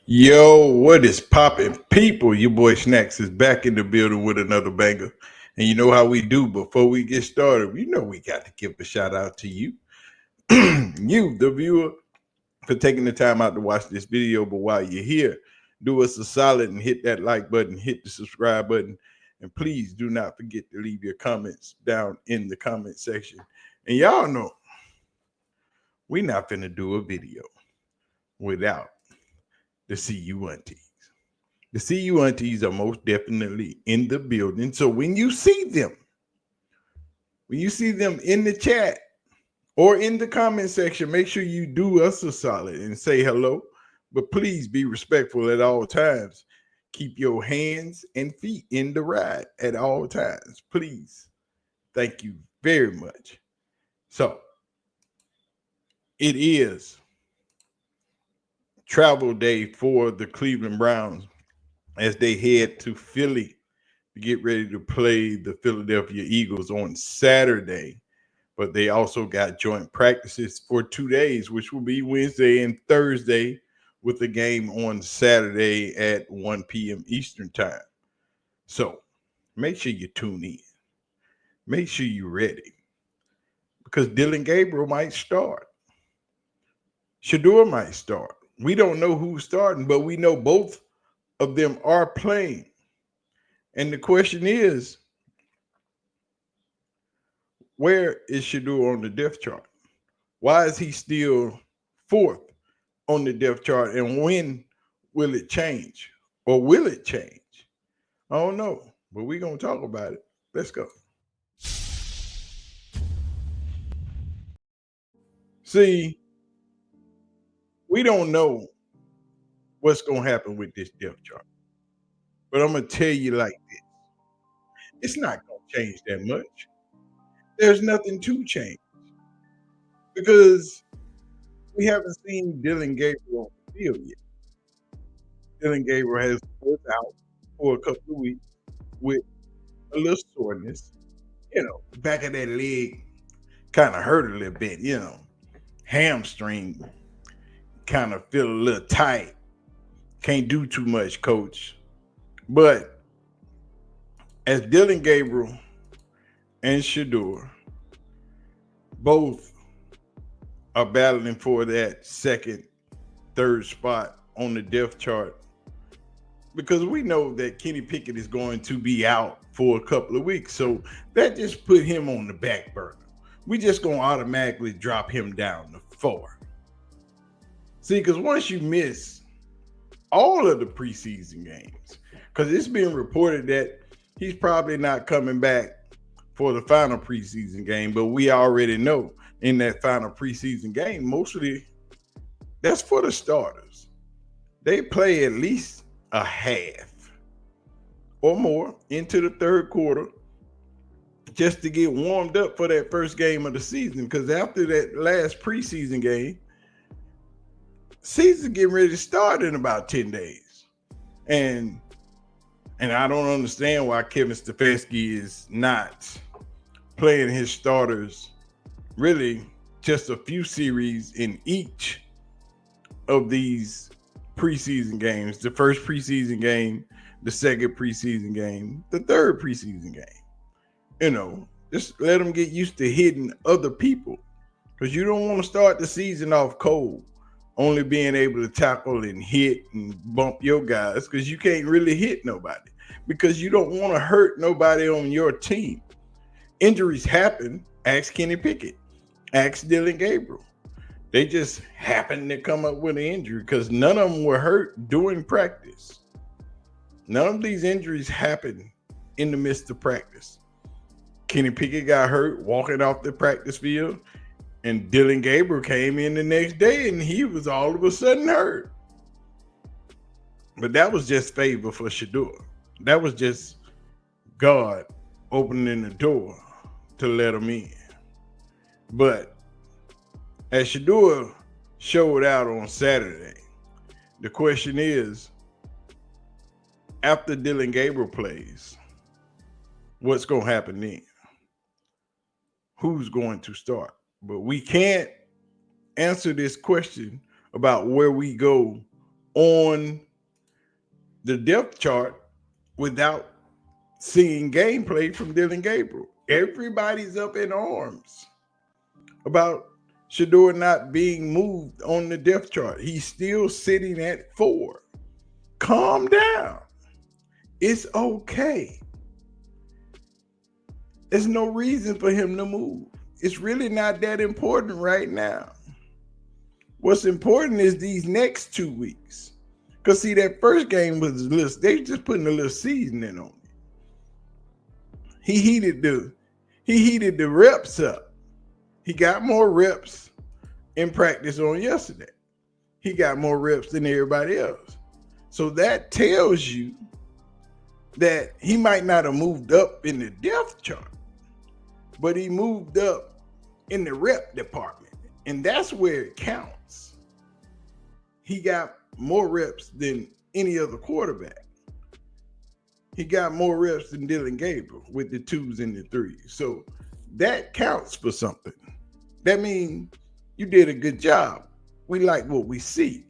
Yo, what is poppin', people? Your boy Snacks is back in the building with another banger. And you know how we do before we get started. You know we got to give a shout out to you, you, the viewer, for taking the time out to watch this video. But while you're here, do us a solid and hit that like button, hit the subscribe button, and please do not forget to leave your comments down in the comment section. And y'all know we not finna do a video without the CU aunties. The CU aunties are most definitely in the building. So when you see them in the chat or in the comment section, make sure you do us a solid and say hello. But please be respectful at all times. Keep your hands and feet in the ride at all times. Please. Thank you very much. So it is travel day for the Cleveland Browns as they head to Philly to get ready to play the Philadelphia Eagles on Saturday. But they also got joint practices for 2 days, which will be Wednesday and Thursday, with the game on Saturday at 1 p.m. Eastern Time. So make sure you tune in. Make sure you're ready because Dillon Gabriel might start. Shedeur might start. We don't know who's starting, but we know both of them are playing. And the question is, where is Shadur on the depth chart? Why is he still fourth on the depth chart? And when will it change? Or will it change? I don't know, but we're going to talk about it. Let's go. See, we don't know what's going to happen with this depth chart, but I'm going to tell you like this. It's not going to change that much. There's nothing to change because we haven't seen Dillon Gabriel on the field yet. Dillon Gabriel was out for a couple of weeks with a little soreness. Back of that leg kind of hurt a little bit, hamstring kind of feel a little tight. Can't do too much, coach. But as Dillon Gabriel and Shadur both are battling for that second, third spot on the depth chart, because we know that Kenny Pickett is going to be out for a couple of weeks. So that just put him on the back burner. We just going to automatically drop him down to 4. See, because once you miss all of the preseason games, because it's been reported that he's probably not coming back for the final preseason game, but we already know in that final preseason game, mostly that's for the starters. They play at least a half or more into the third quarter just to get warmed up for that first game of the season. Because after that last preseason game, season getting ready to start in about 10 days. And I don't understand why Kevin Stefanski is not playing his starters really just a few series in each of these preseason games. The first preseason game, the second preseason game, the third preseason game. Just let them get used to hitting other people, because you don't want to start the season off cold, only being able to tackle and hit and bump your guys, because you can't really hit nobody, because you don't want to hurt nobody on your team. Injuries happen. Ask Kenny Pickett. Ask Dillon Gabriel. They just happened to come up with an injury because none of them were hurt during practice. None of these injuries happened in the midst of practice. Kenny Pickett got hurt walking off the practice field, and Dillon Gabriel came in the next day and he was all of a sudden hurt. But that was just favor for Shadur. That was just God opening the door to let him in. But as Shadur showed out on Saturday, the question is, after Dillon Gabriel plays, what's going to happen then? Who's going to start? But we can't answer this question about where we go on the depth chart without seeing gameplay from Dillon Gabriel. Everybody's up in arms about Shedeur not being moved on the depth chart. He's still sitting at 4. Calm down. It's okay. There's no reason for him to move. It's really not that important right now. What's important is these next 2 weeks. Because, see, that first game was they just putting a little seasoning on it. He heated the reps up. He got more reps in practice on yesterday. He got more reps than everybody else. So that tells you that he might not have moved up in the depth chart, but he moved up in the rep department. And that's where it counts. He got more reps than any other quarterback. He got more reps than Dillon Gabriel with the 2s and the 3s. So that counts for something. That means you did a good job. We like what we see.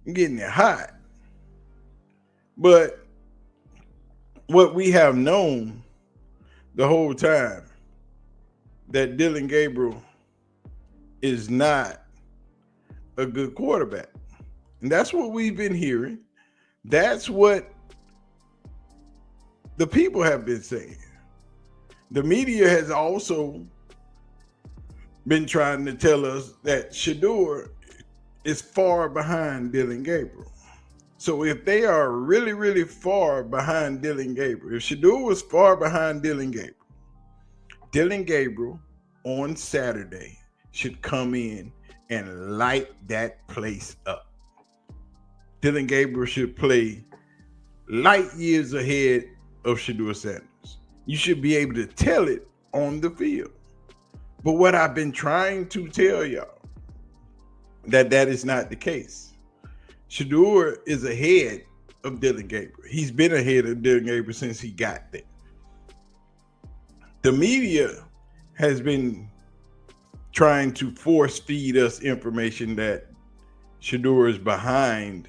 You're getting it hot. But what we have known the whole time, that Dillon Gabriel is not a good quarterback. And that's what we've been hearing. That's what the people have been saying. The media has also been trying to tell us that Shadur is far behind Dillon Gabriel. So if they are really, really far behind Dillon Gabriel, if Shadur was far behind Dillon Gabriel on Saturday should come in and light that place up. Dillon Gabriel should play light years ahead of Shedeur Sanders. You should be able to tell it on the field. But what I've been trying to tell y'all, that is not the case. Shedeur is ahead of Dillon Gabriel. He's been ahead of Dillon Gabriel since he got there. The media has been trying to force feed us information that Shedeur is behind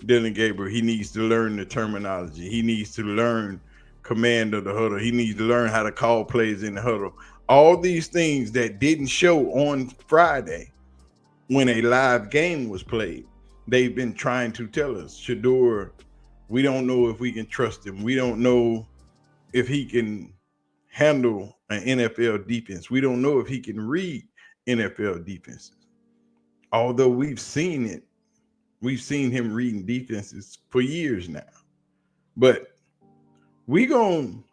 Dillon Gabriel. He needs to learn the terminology. He needs to learn command of the huddle. He needs to learn how to call plays in the huddle. All these things that didn't show on Friday when a live game was played, they've been trying to tell us, Shedeur, we don't know if we can trust him. We don't know if he can handle an NFL defense. We don't know if he can read NFL defenses. Although we've seen it. We've seen him reading defenses for years now. But we're going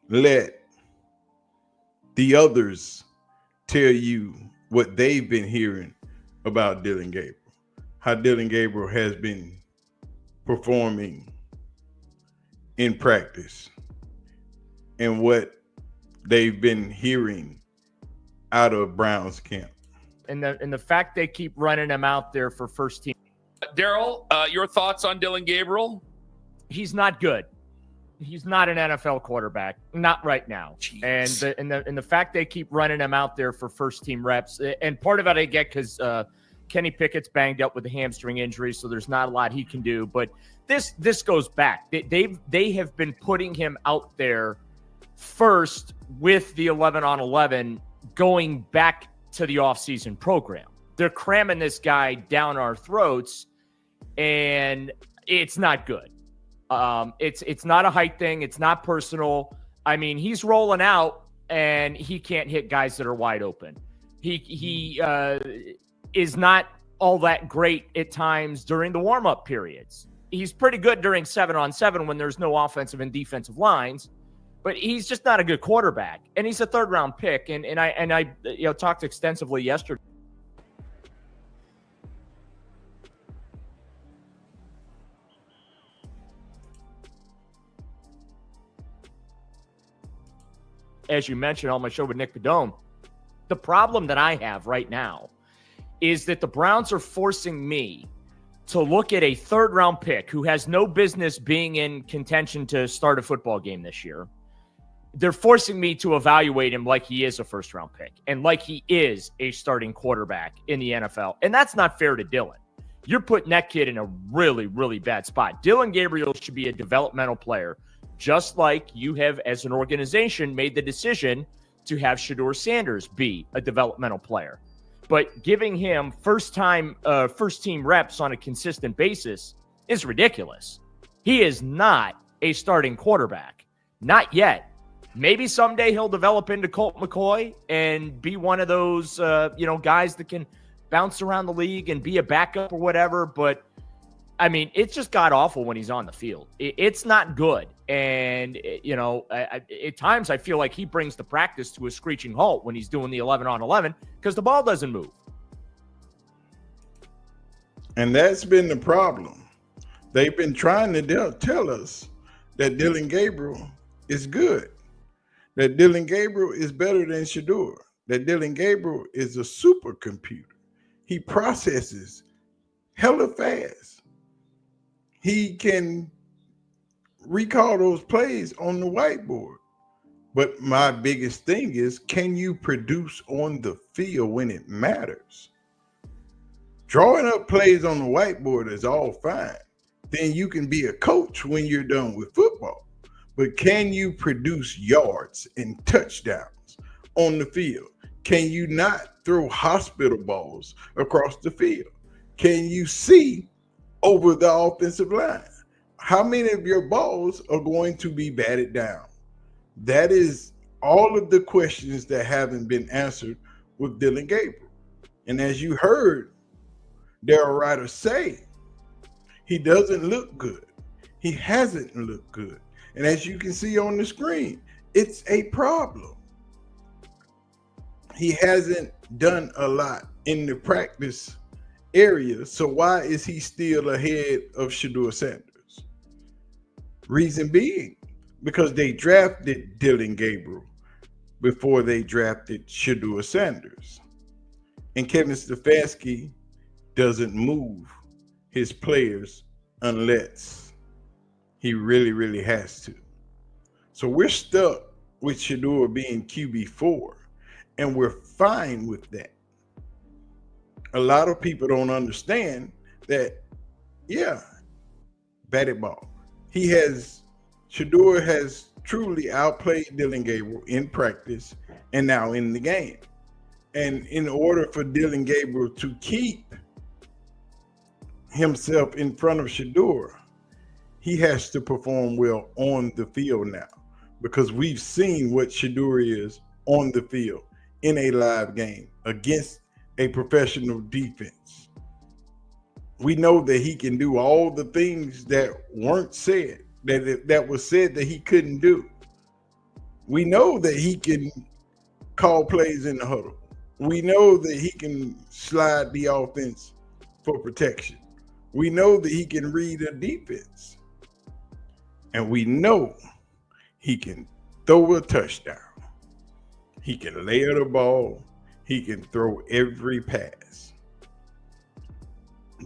to let the others tell you what they've been hearing about Dillon Gabriel. How Dillon Gabriel has been performing in practice and what they've been hearing out of Brown's camp. And the fact they keep running him out there for first team. Daryl, your thoughts on Dillon Gabriel? He's not good. He's not an NFL quarterback, not right now. Jeez. And the fact they keep running him out there for first team reps, and part of it I get because Kenny Pickett's banged up with a hamstring injury, so there's not a lot he can do. But this goes back. They have been putting him out there first with the 11-on-11 going back to the offseason program. They're cramming this guy down our throats, and it's not good. It's not a height thing. It's not personal. I mean, he's rolling out, and he can't hit guys that are wide open. He is not all that great at times during the warm-up periods. He's pretty good during 7-on-7 when there's no offensive and defensive lines, but he's just not a good quarterback. And he's a third-round pick. And I talked extensively yesterday. As you mentioned on my show with Nick Padone, the problem that I have right now is that the Browns are forcing me to look at a third-round pick who has no business being in contention to start a football game this year. They're forcing me to evaluate him like he is a first-round pick and like he is a starting quarterback in the NFL. And that's not fair to Dillon. you're putting that kid in a really, really bad spot. Dillon Gabriel should be a developmental player, just like you have, as an organization, made the decision to have Shedeur Sanders be a developmental player. But giving him first team reps on a consistent basis is ridiculous. He is not a starting quarterback. Not yet. Maybe someday he'll develop into Colt McCoy and be one of those, guys that can bounce around the league and be a backup or whatever. But, I mean, it's just god awful when he's on the field. It's not good. And, at times I feel like he brings the practice to a screeching halt when he's doing the 11-on-11 because the ball doesn't move. And that's been the problem. They've been trying to tell us that Dillon Gabriel is good, that Dillon Gabriel is better than Shadur, that Dillon Gabriel is a supercomputer. He processes hella fast. He can recall those plays on the whiteboard. But my biggest thing is, can you produce on the field when it matters? Drawing up plays on the whiteboard is all fine. Then you can be a coach when you're done with football. But can you produce yards and touchdowns on the field? Can you not throw hospital balls across the field? Can you see over the offensive line? How many of your balls are going to be batted down? That is all of the questions that haven't been answered with Dillon Gabriel. And as you heard Daryl Ryder say, he doesn't look good. He hasn't looked good. And as you can see on the screen, it's a problem. He hasn't done a lot in the practice area. So why is he still ahead of Shedeur Sanders? Reason being, because they drafted Dillon Gabriel before they drafted Shedeur Sanders. And Kevin Stefanski doesn't move his players unless he really, really has to. So we're stuck with Shedeur being QB4, and we're fine with that. A lot of people don't understand that, batted ball. Shedeur has truly outplayed Dillon Gabriel in practice and now in the game. And in order for Dillon Gabriel to keep himself in front of Shedeur, he has to perform well on the field now, because we've seen what Shedeur is on the field in a live game against a professional defense. We know that he can do all the things that weren't said, that was said that he couldn't do. We know that he can call plays in the huddle. We know that he can slide the offense for protection. We know that he can read a defense. And we know he can throw a touchdown. He can layer the ball. He can throw every pass.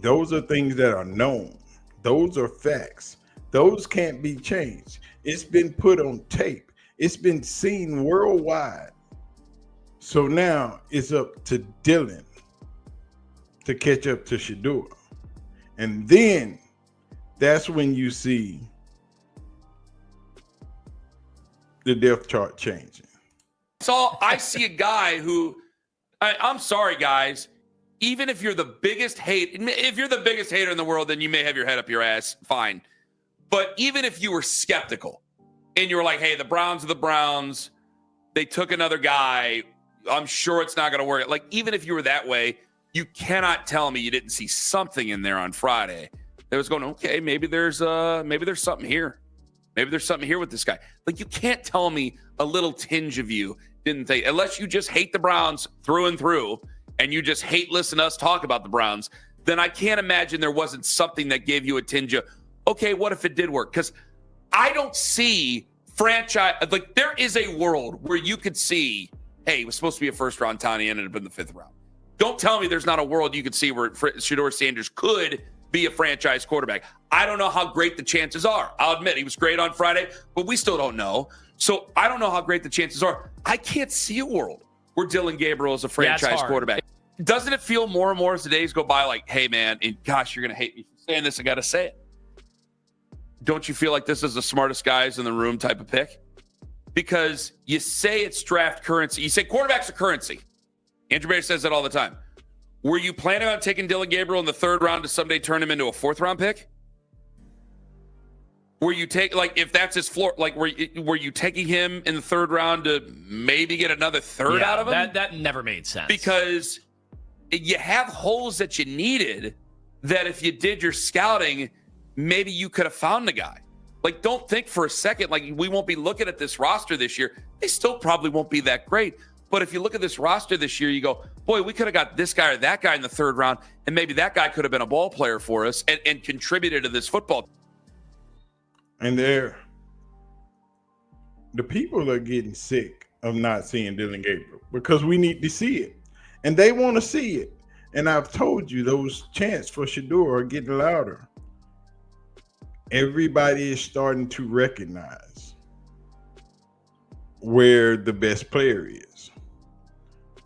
Those are things that are known. Those are facts. Those can't be changed. It's been put on tape. It's been seen worldwide. So now it's up to Dillon to catch up to Shedeur. And then that's when you see the depth chart changing. So I see a guy who, I'm sorry, guys. Even if you're the biggest if you're the biggest hater in the world, then you may have your head up your ass. Fine. But even if you were skeptical and you were like, hey, the Browns are the Browns, they took another guy, I'm sure it's not going to work. Like, even if you were that way, you cannot tell me you didn't see something in there on Friday that was going, okay, maybe there's something here. Maybe there's something here with this guy. Like, you can't tell me a little tinge of you didn't think, unless you just hate the Browns through and through and you just hate listening to us talk about the Browns, then I can't imagine there wasn't something that gave you a tinge of, okay, what if it did work? Because I don't see franchise, like, there is a world where you could see, hey, it was supposed to be a first round talent, he ended up in the 5th round. Don't tell me there's not a world you could see where Shedeur Sanders could be a franchise quarterback. I don't know how great the chances are. I'll admit he was great on Friday, but we still don't know. So I don't know how great the chances are. I can't see a world where Dillon Gabriel is a franchise quarterback. doesn't it feel more and more as the days go by like, hey, man, and gosh, you're going to hate me for saying this. I got to say it. Don't you feel like this is the smartest guys in the room type of pick? Because you say it's draft currency. You say quarterbacks are currency. Andrew Berry says that all the time. Were you planning on taking Dillon Gabriel in the 3rd round to someday turn him into a 4th round pick? Were you if that's his floor, were you taking him in the 3rd round to maybe get another 3rd out of him? That never made sense. Because you have holes that you needed that if you did your scouting, maybe you could have found the guy. Like, don't think for a second, like, we won't be looking at this roster this year. They still probably won't be that great. But if you look at this roster this year, you go, boy, we could have got this guy or that guy in the 3rd round, and maybe that guy could have been a ball player for us and contributed to this football. And the people are getting sick of not seeing Dillon Gabriel because we need to see it. And they want to see it. And I've told you those chants for Shedeur are getting louder. Everybody is starting to recognize where the best player is.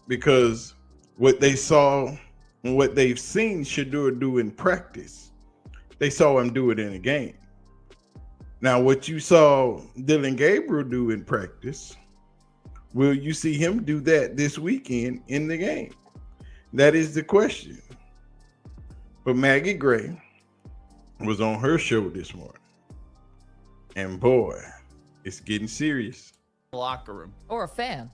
Because what they saw and what they've seen Shedeur do in practice, they saw him do it in a game. Now, what you saw Dillon Gabriel do in practice, will you see him do that this weekend in the game? That is the question. But Maggie Gray was on her show this morning. And boy, it's getting serious. Locker room. Or a fan.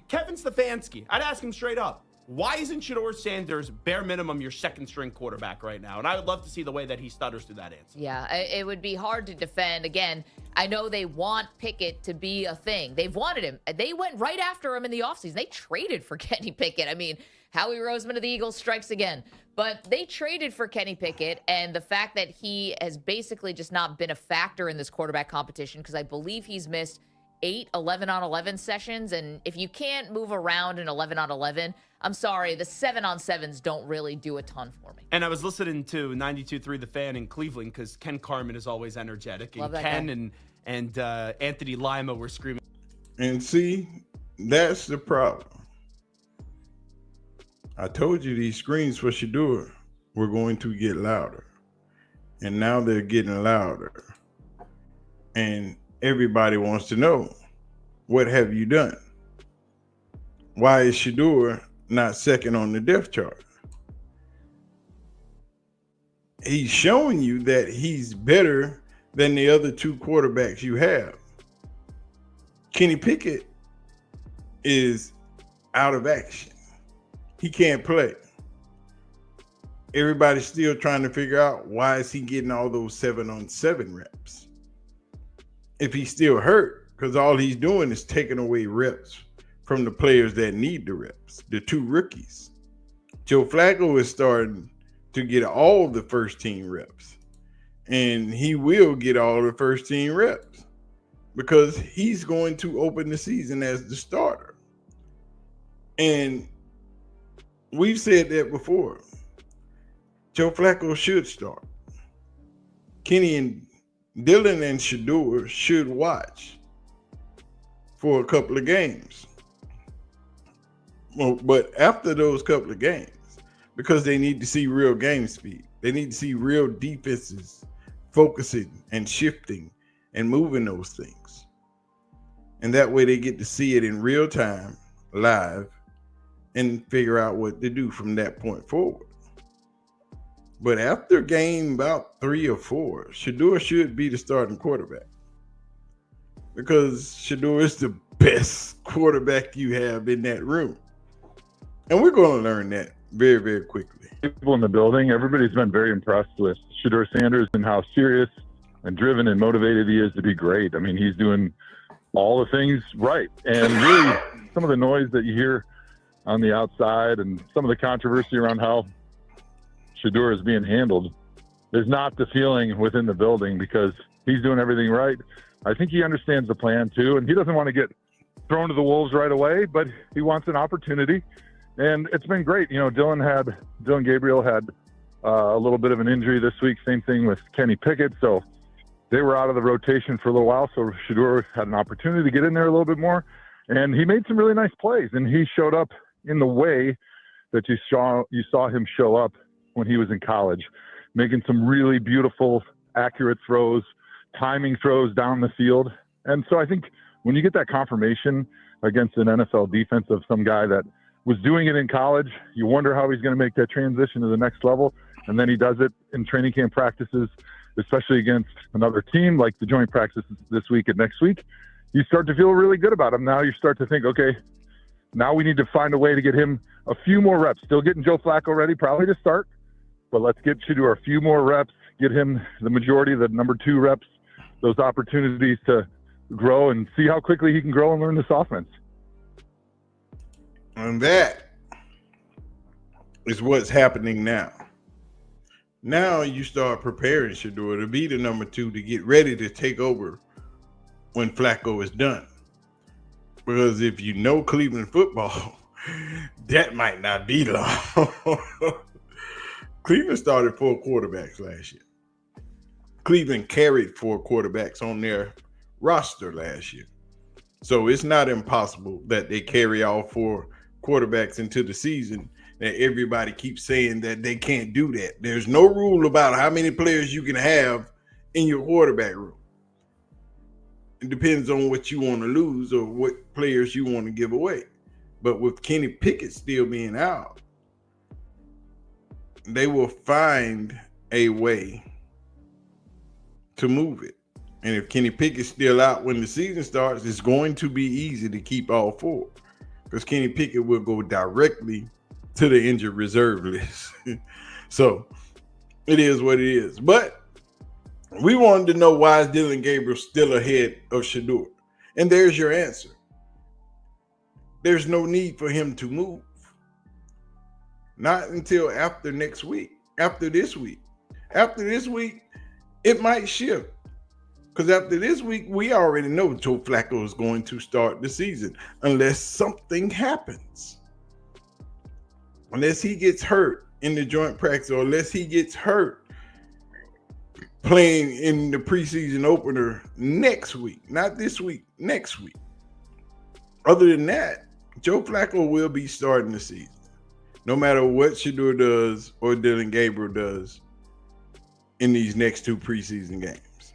Kevin Stefanski, I'd ask him straight up. Why isn't Shedeur Sanders bare minimum your 2nd string quarterback right now? And I would love to see the way that he stutters through that answer. Yeah, it would be hard to defend. Again, I know they want Pickett to be a thing. They've wanted him. They went right after him in the offseason. They traded for Kenny Pickett. I mean, Howie Roseman of the Eagles strikes again. But they traded for Kenny Pickett, and the fact that he has basically just not been a factor in this quarterback competition, because I believe he's missed 8 11-on-11 sessions, and if you can't move around in 11-on-11, I'm sorry, the 7-on-7s don't really do a ton for me. And I was listening to 92.3 The Fan in Cleveland because Ken Carman is always energetic, and Ken guy. and Anthony Lima were screaming. And see, that's the problem. I told you these screens for Shedeur were going to get louder, and now they're getting louder. And everybody wants to know, what have you done? Why is Shedeur not 2nd on the depth chart? He's showing you that he's better than the other 2 quarterbacks you have. Kenny Pickett is out of action. He can't play. Everybody's still trying to figure out why is he getting all those 7-on-7 reps. If he's still hurt, because all he's doing is taking away reps from the players that need the reps, the 2 rookies. Joe Flacco is starting to get all the first-team reps, and he will get all the first-team reps because he's going to open the season as the starter. And we've said that before. Joe Flacco should start. Kenny and Dillon and Shedeur should watch for a couple of games. Well, but after those couple of games, because they need to see real game speed, they need to see real defenses focusing and shifting and moving those things. And that way they get to see it in real time, live, and figure out what to do from that point forward. But after game about 3 or 4, Shedeur should be the starting quarterback, because Shedeur is the best quarterback you have in that room. And we're going to learn that very, very quickly. People in the building, everybody's been very impressed with Shedeur Sanders and how serious and driven and motivated he is to be great. I mean, he's doing all the things right. And really, some of the noise that you hear on the outside and some of the controversy around how Shedeur is being handled is not the feeling within the building, because he's doing everything right. I think he understands the plan too, and he doesn't want to get thrown to the wolves right away, but he wants an opportunity, and it's been great. You know, Dillon Gabriel had a little bit of an injury this week. Same thing with Kenny Pickett, so they were out of the rotation for a little while. So Shedeur had an opportunity to get in there a little bit more, and he made some really nice plays, and he showed up in the way that you saw him show up when he was in college, making some really beautiful, accurate throws, timing throws down the field. And so I think when you get that confirmation against an NFL defense of some guy that was doing it in college, you wonder how he's going to make that transition to the next level. And then he does it in training camp practices, especially against another team like the joint practices this week and next week. You start to feel really good about him. Now you start to think, okay, now we need to find a way to get him a few more reps. Still getting Joe Flacco ready, probably to start, but let's get Shedeur a few more reps, get him the majority of the number 2 reps, those opportunities to grow and see how quickly he can grow and learn this offense. And that is what's happening now. Now you start preparing Shedeur to be the number 2 to get ready to take over when Flacco is done. Because if you know Cleveland football, that might not be long. Cleveland started 4 quarterbacks last year. Cleveland carried 4 quarterbacks on their roster last year. So it's not impossible that they carry all 4 quarterbacks into the season. That everybody keeps saying that they can't do that. There's no rule about how many players you can have in your quarterback room. It depends on what you want to lose or what players you want to give away. But with Kenny Pickett still being out, they will find a way to move it. And if Kenny Pickett's still out when the season starts, it's going to be easy to keep all 4 because Kenny Pickett will go directly to the injured reserve list. So it is what it is. But we wanted to know, why is Dillon Gabriel still ahead of Shadur? And there's your answer. There's no need for him to move. Not until after next week, after this week. After this week, it might shift. Because after this week, we already know Joe Flacco is going to start the season unless something happens. Unless he gets hurt in the joint practice, or unless he gets hurt playing in the preseason opener next week. Not this week, next week. Other than that, Joe Flacco will be starting the season. No matter what Shedeur does or Dillon Gabriel does in these next 2 preseason games.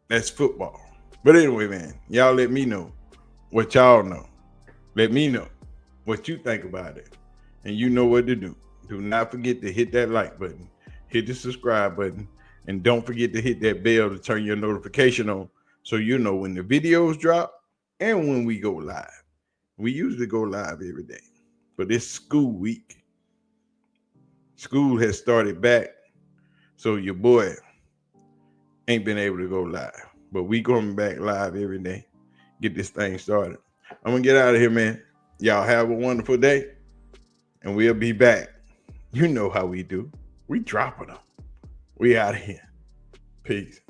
That's football. But anyway, man, y'all let me know what y'all know. Let me know what you think about it. And you know what to do. Do not forget to hit that like button, hit the subscribe button, and don't forget to hit that bell to turn your notification on so you know when the videos drop and when we go live. We usually go live every day, but it's school week. School has started back, so your boy ain't been able to go live. But we coming back live every day. Get this thing started. I'm going to get out of here, man. Y'all have a wonderful day, and we'll be back. You know how we do. We dropping them. We out of here. Peace.